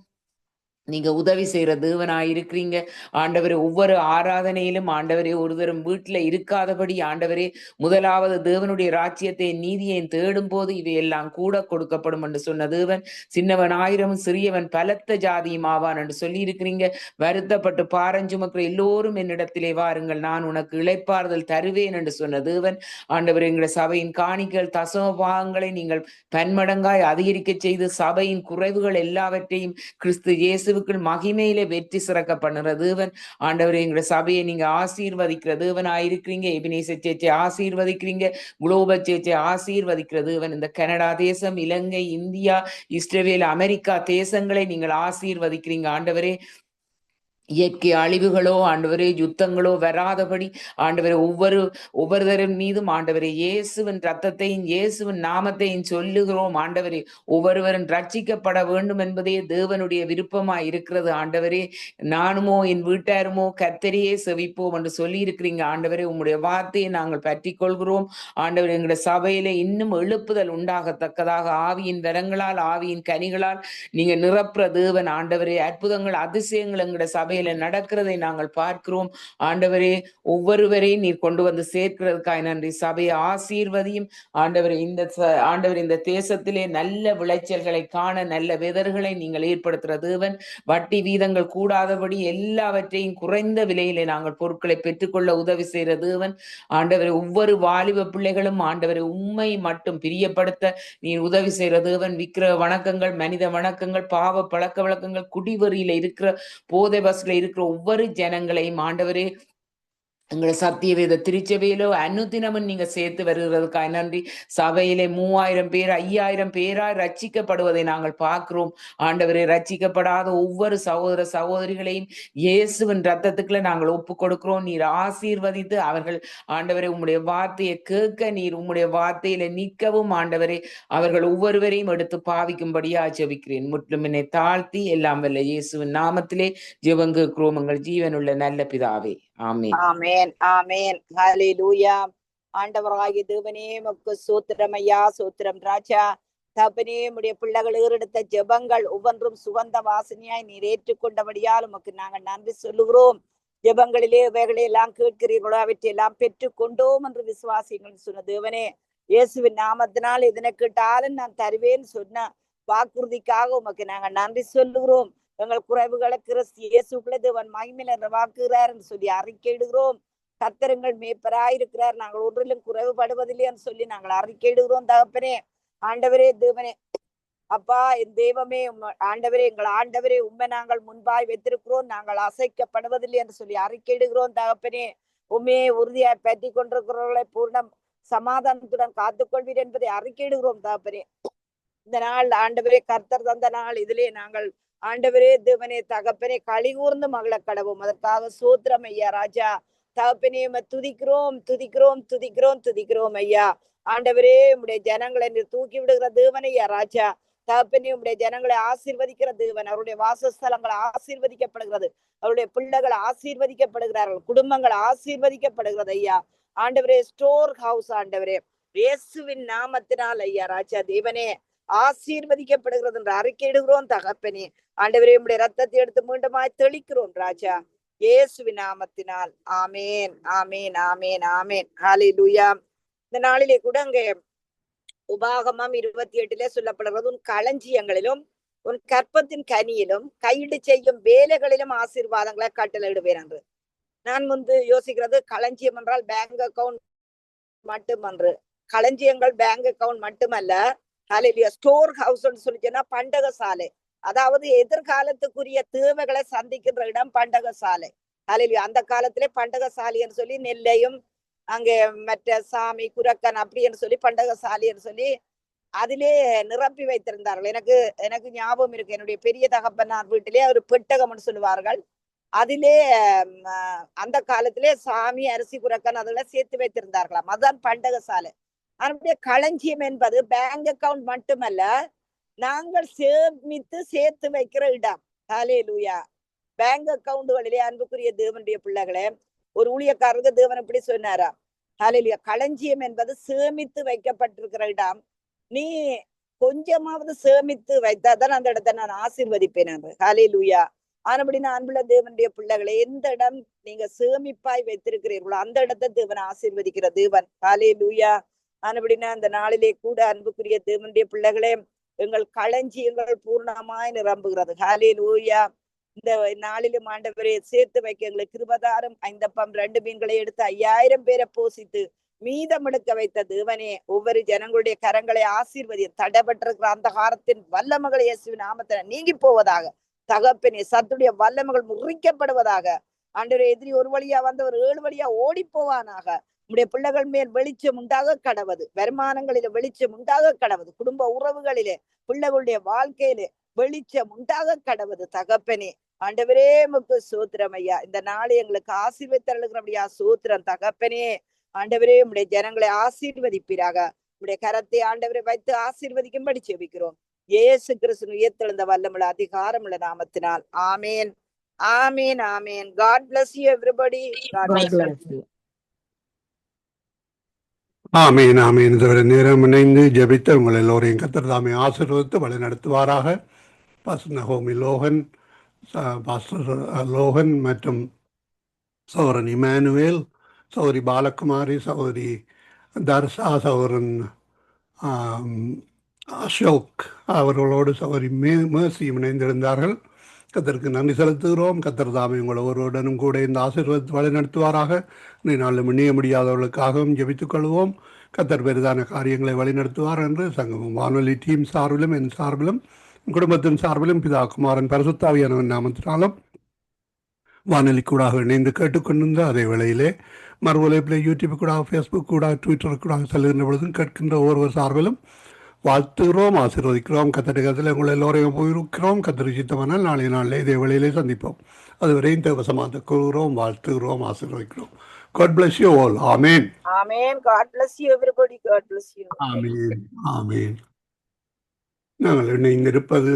நீங்க உதவி செய்யற தேவனாயிருக்கிறீங்க ஆண்டவரே. ஒவ்வொரு ஆராதனையிலும் ஆண்டவரே ஒருவரும் வீட்டுல இருக்காதபடி ஆண்டவரே முதலாவது தேவனுடைய ராஜ்யத்தை நீதியை தேடும் போது இவையெல்லாம் கூட கொடுக்கப்படும் என்று சொன்ன தேவன். சின்னவன் 1000 சிறியவன் பலத்த ஜாதியும் ஆவான் என்று சொல்லி இருக்கிறீங்க. வருத்தப்பட்டு பாரஞ்சுமக்கிற எல்லோரும் என்னிடத்திலே வாருங்கள், நான் உனக்கு இளைப்பாறுதல் தருவேன் என்று சொன்ன தேவன் ஆண்டவரே. எங்களுடைய சபையின் காணிகள் தசம பாகங்களை நீங்கள் பன்மடங்காய் அதிகரிக்க செய்து சபையின் குறைவுகள் எல்லாவற்றையும் கிறிஸ்து இயேசு மகிமையிலே வெற்றி சிறக்க பண்ணுற தேவன் ஆண்டவரே. எங்களோட சபையை நீங்க ஆசீர்வதிக்கிற தேவனாயிருக்கிறீங்க. எபினேசர் சேர்ச்சை ஆசீர்வதிக்கிறீங்க, குளோபல் சேர்ச்சை ஆசீர்வதிக்கிற தேவன். இந்த கனடா தேசம், இலங்கை, இந்தியா, இஸ்ரேல், அமெரிக்கா தேசங்களை நீங்கள் ஆசீர்வதிக்கிறீங்க ஆண்டவரே. இயற்கை அழிவுகளோ ஆண்டவரே யுத்தங்களோ வராதபடி ஆண்டவரே ஒவ்வொருவரின் மீதும் ஆண்டவரே இயேசுவின் ரத்தத்தையும் இயேசுவின் நாமத்தையும் சொல்லுகிறோம் ஆண்டவரே. ஒவ்வொருவரும் ரட்சிக்கப்பட வேண்டும் என்பதே தேவனுடைய விருப்பமாய் இருக்கிறது ஆண்டவரே. நானுமோ என் வீட்டாருமோ கர்த்தரையே செவிப்போம் என்று சொல்லி இருக்கிறீங்க ஆண்டவரே. உம்முடைய வார்த்தையை நாங்கள் பற்றி கொள்கிறோம் ஆண்டவரே. எங்களுடைய சபையில இன்னும் எழுப்புதல் உண்டாகத்தக்கதாக ஆவியின் வரங்களால் ஆவியின் கனிகளால் நீங்க நிரப்புற தேவன் ஆண்டவரே. அற்புதங்கள் அதிசயங்கள் எங்களுடைய சபை நடக்கிறதை நாங்கள் பார்க்கிறோம் ஆண்டவரே. ஒவ்வொருவரையும் நீர் கொண்டு வந்து சேர்க்கிறதுக்காக நன்றி. சபையை ஆசீர்வதியும் ஆண்டவரே. இந்த தேசத்திலே நல்ல விளைச்சல்களை காண நல்ல வெதர்களை நீங்கள் ஏற்படுத்துற தேவன். வட்டி வீதங்கள் கூடாதபடி எல்லாவற்றையும் குறைந்த விலையிலே நாங்கள் பொருட்களை பெற்றுக்கொள்ள உதவி செய்கிற தேவன் ஆண்டவரே. ஒவ்வொரு வாலிப பிள்ளைகளும் ஆண்டவரை உண்மை மட்டும் பிரியப்படுத்த நீர் உதவி செய்கிற தேவன். விக்கிர வணக்கங்கள், மனித வணக்கங்கள், பாவ பழக்க வழக்கங்கள், குடிவெறியில இருக்கிற போதை பஸ்ல இருக்கிற ஒவ்வொரு ஜனங்களையும் ஆண்டவரே எங்களை சத்தியவேத திருச்சபையிலோ அனுதினமும் நீங்க சேர்த்து வருகிறதுக்காக நன்றி. சபையிலே 3000 பேர் 5000 பேராய் ரட்சிக்கப்படுவதை நாங்கள் பார்க்கிறோம் ஆண்டவரே. ரட்சிக்கப்படாத ஒவ்வொரு சகோதர சகோதரிகளையும் இயேசுவின் ரத்தத்துக்குள்ள நாங்கள் ஒப்பு கொடுக்கிறோம். நீர் ஆசீர்வதித்து அவர்கள் ஆண்டவரே உம்முடைய வார்த்தையை கேட்க நீர் உம்முடைய வார்த்தையில நிற்கவும் ஆண்டவரே அவர்கள் ஒவ்வொருவரையும் எடுத்து பாவிக்கும்படியா ஜெபிக்கிறேன். முற்றும் என்னை தாழ்த்தி எல்லாம் வல்ல இயேசுவின் நாமத்திலே ஜெபங்கேற்கிறோம் எங்கள் ஜீவனுள்ள நல்ல பிதாவே. ஆமென். ஆமென். ஆமென். ஹல்லேலூயா. ஆண்டவராகிய தேவனே உமக்கு ஸ்தோத்திரம் ஐயா, ஸ்தோத்திரம் ராஜா. தகப்பனே உம்முடைய பிள்ளைகள் ஏறெடுத்த ஜெபங்கள் ஒவ்வொன்றும் சுகந்த வாசனையாய் நீர் ஏற்றுக்கொண்டபடியால் உமக்கு நாங்கள் நன்றி சொல்லுகிறோம். ஜெபங்களிலே இவைகளை எல்லாம் கேட்கிறீர்களோ அவற்றை எல்லாம் பெற்றுக் கொண்டோம் என்று விசுவாசிகள் சொன்ன தேவனே, இயேசுவின் நாமத்தினால் இதனை கேட்டாலும் நான் தருவேன் சொன்ன வாக்குறுதிக்காக உமக்கு நாங்கள் நன்றி சொல்லுகிறோம். எங்கள் குறைவுகளை கிறிஸ்து இயேசுக்குள்ள தேவன் மகிமையில நிறைவாக்குகிறார் என்று சொல்லி அறிக்கையிடுகிறோம். கர்த்தருங்கள் மேய்ப்பராயிருக்கிறார், நாங்கள் ஒன்றிலும் குறைவுபடுவதில்லை என்று சொல்லி நாங்கள் அறிக்கையிடுகிறோம். தகப்பனே, ஆண்டவரே, தேவனே, அப்பா, என் தெய்வமே, ஆண்டவரே, எங்கள் ஆண்டவரே, உண்மை நாங்கள் முன்பாய் வைத்திருக்கிறோம், நாங்கள் அசைக்கப்படுவதில்லை என்று சொல்லி அறிக்கையிடுகிறோம். தகப்பனே, உண்மையை உறுதியாய் பற்றி கொண்டிருக்கிறவர்களை பூர்ணம் சமாதானத்துடன் காத்துக்கொள்வீர் என்பதை அறிக்கையிடுகிறோம். தகப்பனே, இந்த நாள் ஆண்டவரே கர்த்தர் தந்த நாள், இதிலே நாங்கள் ஆண்டவரே தேவனே தகப்பனே களி கூர்ந்து மகள கடவோம். அதற்காக சோத்திரம் ஐயா ராஜா. தகப்பனே துதிக்கிறோம் துதிக்கிறோம் துதிக்கிறோம் துதிக்கிறோம் ஐயா. ஆண்டவரே உம்முடைய ஜனங்களை தூக்கி விடுகிற தேவன் ஐயா ராஜா. தகப்பனே உம்முடைய ஜனங்களை ஆசீர்வதிக்கிற தேவன். அவருடைய வாசஸ்தலங்கள் ஆசீர்வதிக்கப்படுகிறது, அவருடைய பிள்ளைகள் ஆசீர்வதிக்கப்படுகிறார்கள், குடும்பங்கள் ஆசீர்வதிக்கப்படுகிறது ஐயா. ஆண்டவரே ஸ்டோர் ஹவுஸ் ஆண்டவரே இயேசுவின் நாமத்தினால் ஐயா ராஜா தேவனே ஆசீர்வதிக்கப்படுகிறது என்று அறிக்கையிடுகிறோம். தகப்பனே, ஆண்டவரே உம்முடைய ரத்தத்தை எடுத்து மீண்டுமாய் தெளிக்கிறோம் ராஜா, இயேசுவின் நாமத்தினால். ஆமேன் ஆமேன் ஆமேன் ஆமேன். ஹல்லேலூயா. இந்த நாளிலே கூட அங்கே உபாகமம் 28 சொல்லப்படுகிறது, உன் களஞ்சியங்களிலும் உன் கற்பத்தின் கனியிலும் கையிட்டு செய்யும் வேலைகளிலும் ஆசீர்வாதங்களை கட்டளையிடுவேன் என்று. நான் முன்பு யோசிக்கிறது களஞ்சியம் என்றால் பேங்க் அக்கவுண்ட் மட்டுமன்று. களஞ்சியங்கள் பேங்க் அக்கவுண்ட் மட்டுமல்ல, ஹல்லேலூயா, ஸ்டோர் ஹவுஸ் சொல்லிச்சுன்னா பண்டக சாலை, அதாவது எதிர்காலத்துக்குரிய தேவைகளை சந்திக்கின்ற இடம் பண்டக சாலை. ஹல்லேலூயா. அந்த காலத்திலே பண்டக சாலைன்னு சொல்லி நெல்லையும் அங்கே மற்ற சாமி குரக்கன் அப்படின்னு சொல்லி பண்டக சாலைன்னு சொல்லி அதிலே நிரப்பி வைத்திருந்தார்கள். எனக்கு ஞாபகம் இருக்கு, என்னுடைய பெரிய தகப்பனார் வீட்டிலே ஒரு பெட்டகம்னு சொல்லுவார்கள். அதிலே அந்த காலத்திலே சாமி அரிசி குரக்கன் அதெல்லாம் சேர்த்து வைத்திருந்தார்களாம், அதுதான் பண்டக சாலை. அதனுடைய களஞ்சியம் என்பது பேங்க் அக்கவுண்ட் மட்டுமல்ல, நாங்கள் சேமித்து சேர்த்து வைக்கிற இடம். ஹல்லேலூயா. பேங்க் அக்கவுண்டுகளிலே அன்புக்குரிய தேவனுடைய பிள்ளைகளே, ஒரு ஊழியக்காரருக்கு தேவன் இப்படி சொன்னாரா, ஹல்லேலூயா, களஞ்சியம் என்பது சேமித்து வைக்கப்பட்டிருக்கிற இடம். நீ கொஞ்சமாவது சேமித்து வைத்தாதான் அந்த இடத்தை நான் ஆசீர்வதிப்பேன் என்று. ஹல்லேலூயா. ஆனபடினா அன்புள்ள தேவனுடைய பிள்ளைகளை, எந்த இடம் நீங்க சேமிப்பாய் வைத்திருக்கிறீர்களோ அந்த இடத்தை தேவன் ஆசீர்வதிக்கிற தேவன். ஹல்லேலூயா. ஆனபடினா அந்த நாளிலே கூட அன்புக்குரிய தேவனுடைய பிள்ளைகளே, எங்கள் களஞ்சியங்கள் பூர்ணமாய் நிரம்புகிறது. ஹல்லேலூயா. இந்த நாளிலும் ஆண்டவரே சேர்த்து வைக்க எங்களுக்கு கிருபதாரம். 5 அப்பம் 2 மீன்களை எடுத்து 5000 பேரை போஷித்து மீதம் எடுக்க வைத்த தேவனே, ஒவ்வொரு ஜனங்களுடைய கரங்களை ஆசீர்வதி. தடைபட்டிருக்கிற அந்த காரத்தின் வல்லமகள் இயேசுவின் நாமத்தில நீங்கி போவதாக. தகப்பனே, சத்துடைய வல்லமகள் முறிக்கப்படுவதாக. ஆண்டவரே, எதிரி ஒரு வழியா வந்தவர் 7 வழியா ஓடி போவானாக. நம்முடைய பிள்ளைகள் மேல் வெளிச்சம் உண்டாக கடவது, வருமானங்களிலே வெளிச்சம் உண்டாக கடவது, குடும்ப உறவுகளிலே பிள்ளைகளுடைய வாழ்க்கையிலே வெளிச்சம் உண்டாக கடவது. தகப்பனே, ஆண்டவரே உமக்கு சோத்திரம் ஐயா. இந்த நாளை எங்களுக்கு ஆசீர்வதித்தருளுகிறபடியா சோத்திரம். தகப்பனே, ஆண்டவரே உம்முடைய ஜனங்களை ஆசீர்வதிப்பீராக. உம்முடைய கரத்தை ஆண்டவரை வைத்து ஆசீர்வதிக்கும்படி ஜெபிக்கிறோம். இயேசு கிறிஸ்து உயர்த்தெழுந்த வல்லமுள்ள அதிகாரமுள்ள நாமத்தினால். ஆமேன் ஆமேன் ஆமேன். God bless you everybody. God bless you. ஆமீன் ஆமீன். இதுவரை நேரம் இணைந்து ஜெபித்த உங்கள் எல்லோரையும் கர்த்தர் தாமே ஆசீர்வதித்து வழி நடத்துவாராக. பாஸ்டர் நகோமி லோகன், பாஸ்டர் லோகன் மற்றும் சகோதரன் இமானுவேல், சகோதரி பாலகுமாரி, சகோதரி தர்ஷா, சகோதரன் அசோக் அவர்களோடு சகோதரி மேர்சியும் இணைந்திருந்தார்கள். கர்த்தருக்கு நன்றி செலுத்துகிறோம். கர்த்தர் தாமே உங்கள் ஒருவருடனும் கூட இந்த ஆசீர்வாதத்தை வழி நடத்துவாராக. நாளும் இணைய முடியாதவர்களுக்காகவும் ஜெபித்துக் கொள்வோம். கர்த்தர் பெரிதான காரியங்களை வழிநடத்துவார் என்று சங்கமம் வானொலி டீம் சார்பிலும் என் சார்பிலும் குடும்பத்தின் சார்பிலும் பிதா குமாரன் பரிசுத்தாவியானவன் நாமத்தினாலும் வானொலி கூடாக இணைந்து கேட்டுக்கொண்டிருந்த அதே வேளையிலே மறுவலைப்பில் யூடியூப் கூடாக, ஃபேஸ்புக் கூடாக, ட்விட்டர் கூடாக செல்கின்ற பொழுதும் கேட்கின்ற ஒருவர் சார்பிலும் வாழ்த்துகிறோம், ஆசீர்வதிக்கிறோம். கத்தரிக்கத்தில் உங்களை எல்லோரையும் போயிருக்கிறோம். கத்தரி சித்தமானால் நாளைய நாளில் இதே வேளையிலே சந்திப்போம். அதுவரையும் தேவசமாக கூறுகிறோம், வாழ்த்துகிறோம், ஆசீர்வதிக்கிறோம். God bless you all. Amen. Amen. God bless you everybody. God bless you. Amen. Amen. நாங்கள் இணைந்திருப்பது